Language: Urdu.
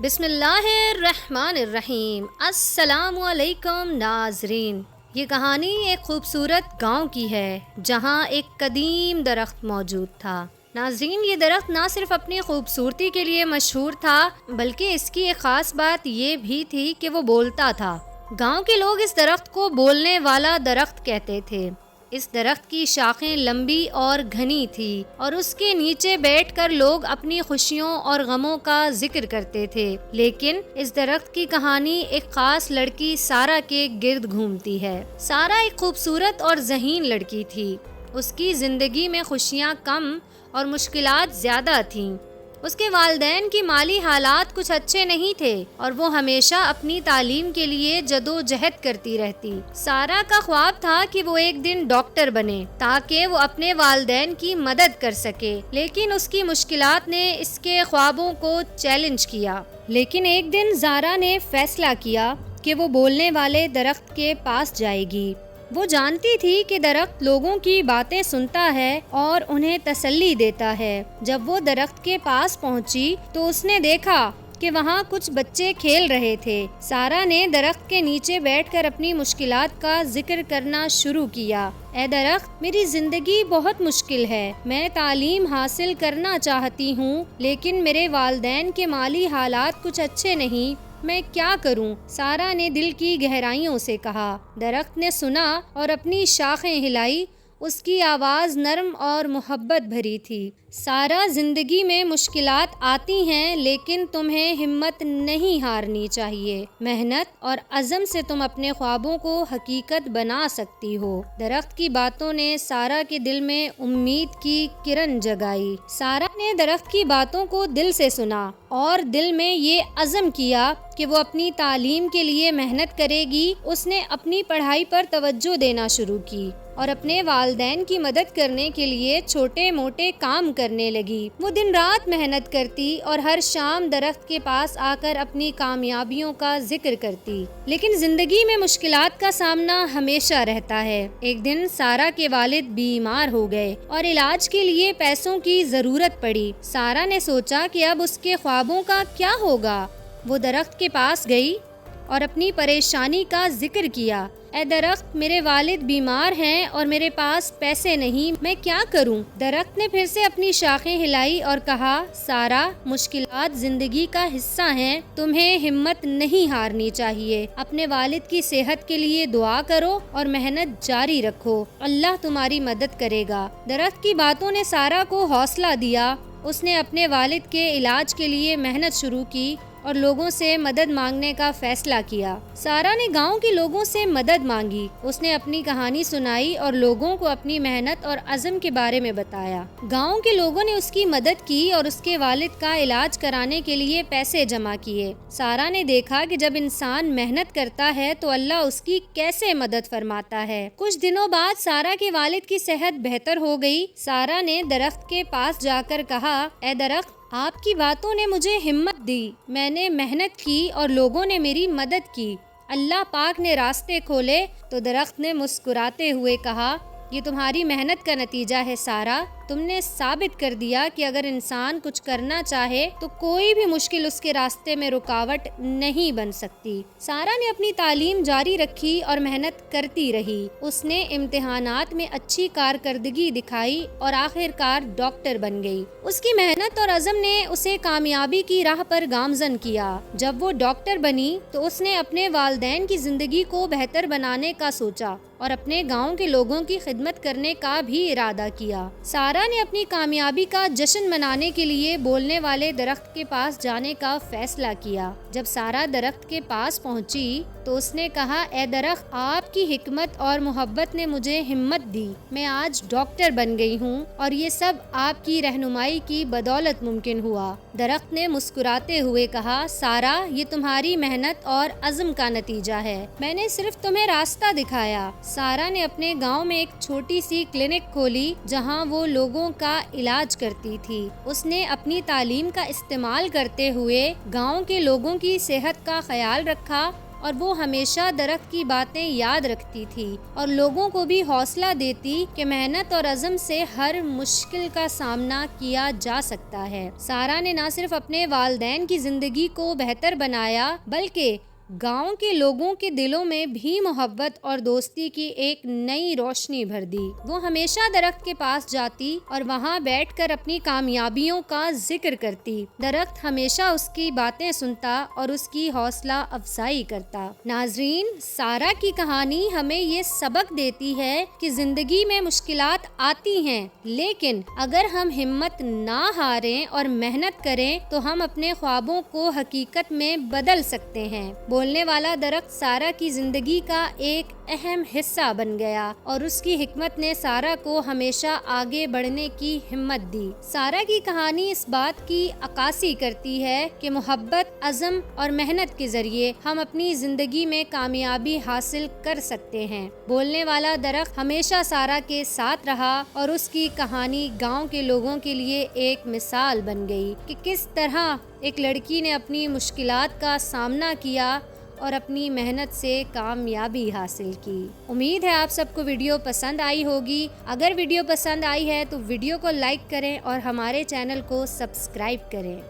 بسم اللہ الرحمن الرحیم۔ السلام علیکم ناظرین، یہ کہانی ایک خوبصورت گاؤں کی ہے جہاں ایک قدیم درخت موجود تھا۔ ناظرین، یہ درخت نہ صرف اپنی خوبصورتی کے لیے مشہور تھا بلکہ اس کی ایک خاص بات یہ بھی تھی کہ وہ بولتا تھا۔ گاؤں کے لوگ اس درخت کو بولنے والا درخت کہتے تھے۔ اس درخت کی شاخیں لمبی اور گھنی تھی اور اس کے نیچے بیٹھ کر لوگ اپنی خوشیوں اور غموں کا ذکر کرتے تھے۔ لیکن اس درخت کی کہانی ایک خاص لڑکی سارا کے گرد گھومتی ہے۔ سارا ایک خوبصورت اور ذہین لڑکی تھی۔ اس کی زندگی میں خوشیاں کم اور مشکلات زیادہ تھیں۔ اس کے والدین کی مالی حالات کچھ اچھے نہیں تھے اور وہ ہمیشہ اپنی تعلیم کے لیے جدوجہد کرتی رہتی۔ سارا کا خواب تھا کہ وہ ایک دن ڈاکٹر بنے تاکہ وہ اپنے والدین کی مدد کر سکے، لیکن اس کی مشکلات نے اس کے خوابوں کو چیلنج کیا۔ لیکن ایک دن زارا نے فیصلہ کیا کہ وہ بولنے والے درخت کے پاس جائے گی۔ وہ جانتی تھی کہ درخت لوگوں کی باتیں سنتا ہے اور انہیں تسلی دیتا ہے۔ جب وہ درخت کے پاس پہنچی تو اس نے دیکھا کہ وہاں کچھ بچے کھیل رہے تھے۔ سارا نے درخت کے نیچے بیٹھ کر اپنی مشکلات کا ذکر کرنا شروع کیا۔ اے درخت، میری زندگی بہت مشکل ہے۔ میں تعلیم حاصل کرنا چاہتی ہوں لیکن میرے والدین کے مالی حالات کچھ اچھے نہیں۔ میں کیا کروں؟ سارا نے دل کی گہرائیوں سے کہا۔ درخت نے سنا اور اپنی شاخیں ہلائی۔ اس کی آواز نرم اور محبت بھری تھی۔ سارا، زندگی میں مشکلات آتی ہیں لیکن تمہیں ہمت نہیں ہارنی چاہیے۔ محنت اور عزم سے تم اپنے خوابوں کو حقیقت بنا سکتی ہو۔ درخت کی باتوں نے سارا کے دل میں امید کی کرن جگائی۔ سارا نے درخت کی باتوں کو دل سے سنا اور دل میں یہ عزم کیا کہ وہ اپنی تعلیم کے لیے محنت کرے گی۔ اس نے اپنی پڑھائی پر توجہ دینا شروع کی اور اپنے والدین کی مدد کرنے کے لیے چھوٹے موٹے کام کرنے لگی۔ وہ دن رات محنت کرتی اور ہر شام درخت کے پاس آ کر اپنی کامیابیوں کا ذکر کرتی۔ لیکن زندگی میں مشکلات کا سامنا ہمیشہ رہتا ہے۔ ایک دن سارا کے والد بیمار ہو گئے اور علاج کے لیے پیسوں کی ضرورت پڑی۔ سارا نے سوچا کہ اب اس کے خوابوں کا کیا ہوگا۔ وہ درخت کے پاس گئی اور اپنی پریشانی کا ذکر کیا۔ اے درخت، میرے والد بیمار ہیں اور میرے پاس پیسے نہیں، میں کیا کروں؟ درخت نے پھر سے اپنی شاخیں ہلائی اور کہا، سارا، مشکلات زندگی کا حصہ ہیں، تمہیں ہمت نہیں ہارنی چاہیے۔ اپنے والد کی صحت کے لیے دعا کرو اور محنت جاری رکھو، اللہ تمہاری مدد کرے گا۔ درخت کی باتوں نے سارا کو حوصلہ دیا۔ اس نے اپنے والد کے علاج کے لیے محنت شروع کی اور لوگوں سے مدد مانگنے کا فیصلہ کیا۔ سارا نے گاؤں کے لوگوں سے مدد مانگی۔ اس نے اپنی کہانی سنائی اور لوگوں کو اپنی محنت اور عزم کے بارے میں بتایا۔ گاؤں کے لوگوں نے اس کی مدد کی اور اس کے والد کا علاج کرانے کے لیے پیسے جمع کیے۔ سارا نے دیکھا کہ جب انسان محنت کرتا ہے تو اللہ اس کی کیسے مدد فرماتا ہے۔ کچھ دنوں بعد سارا کے والد کی صحت بہتر ہو گئی۔ سارا نے درخت کے پاس جا کر کہا، اے درخت، آپ کی باتوں نے مجھے ہمت دی۔ میں نے محنت کی اور لوگوں نے میری مدد کی۔ اللہ پاک نے راستے کھولے۔ تو درخت نے مسکراتے ہوئے کہا، یہ تمہاری محنت کا نتیجہ ہے سارا۔ تم نے ثابت کر دیا کہ اگر انسان کچھ کرنا چاہے تو کوئی بھی مشکل اس کے راستے میں رکاوٹ نہیں بن سکتی۔ سارا نے اپنی تعلیم جاری رکھی اور محنت کرتی رہی۔ اس نے امتحانات میں اچھی کارکردگی دکھائی اور آخر کار ڈاکٹر بن گئی۔ اس کی محنت اور عزم نے اسے کامیابی کی راہ پر گامزن کیا۔ جب وہ ڈاکٹر بنی تو اس نے اپنے والدین کی زندگی کو بہتر بنانے کا سوچا اور اپنے گاؤں کے لوگوں کی خدمت کرنے کا بھی ارادہ کیا۔ سارا نے اپنی کامیابی کا جشن منانے کے لیے بولنے والے درخت کے پاس جانے کا فیصلہ کیا۔ جب سارا درخت کے پاس پہنچی تو اس نے کہا، اے درخت، آپ کی حکمت اور محبت نے مجھے ہمت دی۔ میں آج ڈاکٹر بن گئی ہوں اور یہ سب آپ کی رہنمائی کی بدولت ممکن ہوا۔ درخت نے مسکراتے ہوئے کہا، سارا، یہ تمہاری محنت اور عزم کا نتیجہ ہے۔ میں نے صرف تمہیں راستہ دکھایا۔ سارا نے اپنے گاؤں میں ایک چھوٹی سی کلینک کھولی جہاں وہ لوگوں کا علاج کرتی تھی۔ اس نے اپنی تعلیم کا استعمال کرتے ہوئے گاؤں کے لوگوں کی صحت کا خیال رکھا اور وہ ہمیشہ درخت کی باتیں یاد رکھتی تھی اور لوگوں کو بھی حوصلہ دیتی کہ محنت اور عزم سے ہر مشکل کا سامنا کیا جا سکتا ہے۔ سارہ نے نہ صرف اپنے والدین کی زندگی کو بہتر بنایا بلکہ گاؤں کے لوگوں کے دلوں میں بھی محبت اور دوستی کی ایک نئی روشنی بھر دی۔ وہ ہمیشہ درخت کے پاس جاتی اور وہاں بیٹھ کر اپنی کامیابیوں کا ذکر کرتی۔ درخت ہمیشہ اس کی باتیں سنتا اور اس کی حوصلہ افزائی کرتا۔ ناظرین، سارہ کی کہانی ہمیں یہ سبق دیتی ہے کہ زندگی میں مشکلات آتی ہیں، لیکن اگر ہم ہمت نہ ہاریں اور محنت کریں تو ہم اپنے خوابوں کو حقیقت میں بدل سکتے ہیں۔ بولنے والا درخت سارہ کی زندگی کا ایک اہم حصہ بن گیا اور اس کی حکمت نے سارہ کو ہمیشہ آگے بڑھنے کی ہمت دی۔ سارہ کی کہانی اس بات کی عکاسی کرتی ہے کہ محبت، عزم اور محنت کے ذریعے ہم اپنی زندگی میں کامیابی حاصل کر سکتے ہیں۔ بولنے والا درخت ہمیشہ سارہ کے ساتھ رہا اور اس کی کہانی گاؤں کے لوگوں کے لیے ایک مثال بن گئی کہ کس طرح ایک لڑکی نے اپنی مشکلات کا سامنا کیا اور اپنی محنت سے کامیابی حاصل کی۔ امید ہے آپ سب کو ویڈیو پسند آئی ہوگی۔ اگر ویڈیو پسند آئی ہے تو ویڈیو کو لائک کریں اور ہمارے چینل کو سبسکرائب کریں۔